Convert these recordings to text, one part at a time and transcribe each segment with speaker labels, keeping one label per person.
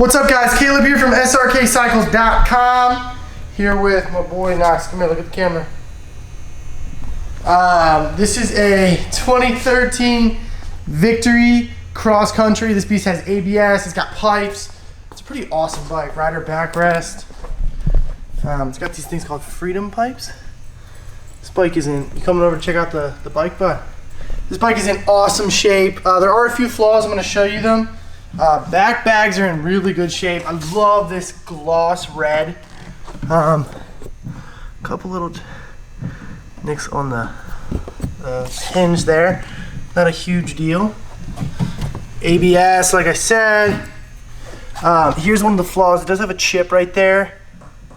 Speaker 1: What's up, guys? Caleb here from Srkcycles.com. Here with my boy Knox. Come here, look at the camera. This is a 2013 Victory cross country. This beast has ABS. It's got pipes. It's a pretty awesome bike. Rider backrest. It's got these things called freedom pipes. This bike is in. You coming over to check out the bike, bud? This bike is in awesome shape. There are a few flaws. I'm going to show you them. Back bags are in really good shape. I love this gloss red. Couple little nicks on the hinge there. Not a huge deal. ABS, like I said. Here's one of the flaws. It does have a chip right there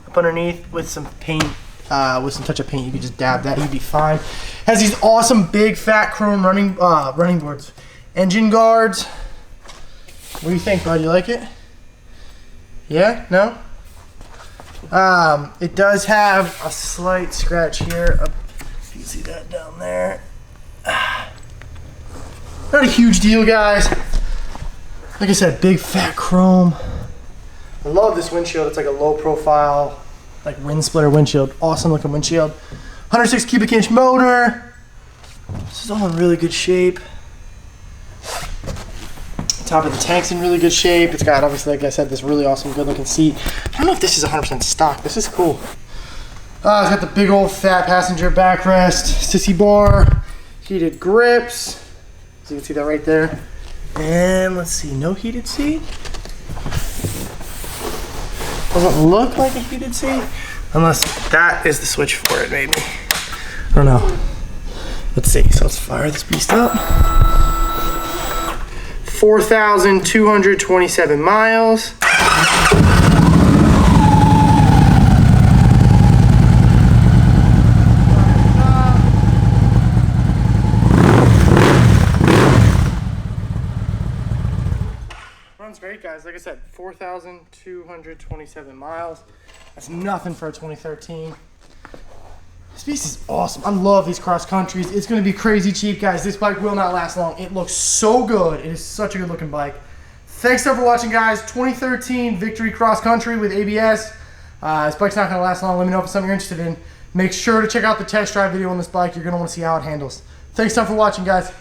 Speaker 1: up underneath with some paint. With some touch of paint, you could just dab that. You'd be fine. Has these awesome big fat chrome running boards. Engine guards. What do you think, bud? You like it? Yeah? No? It does have a slight scratch here. If you can see that down there. Not a huge deal, guys. Like I said, big fat chrome. I love this windshield. It's like a low profile, like wind splitter windshield. Awesome looking windshield. 106 cubic inch motor. This is all in really good shape. Top of the tank's in really good shape. It's got, obviously, like I said, this really awesome, good looking seat. I don't know if this is 100% stock. This is cool. It's got the big old fat passenger backrest, sissy bar, heated grips. So you can see that right there. And let's see, no heated seat. Doesn't look like a heated seat. Unless that is the switch for it, maybe. I don't know. Let's see. So let's fire this beast up. 4,227 miles. Runs great, guys. Like I said, 4,227 miles. That's nothing for a 2013. This beast is awesome. I love these cross countries. It's going to be crazy cheap, guys. This bike will not last long. It looks so good. It is such a good looking bike. Thanks for watching, guys. 2013 Victory cross country with ABS. This bike's not going to last long. Let me know if it's something you're interested in. Make sure to check out the test drive video on this bike. You're going to want to see how it handles. Thanks for watching, guys.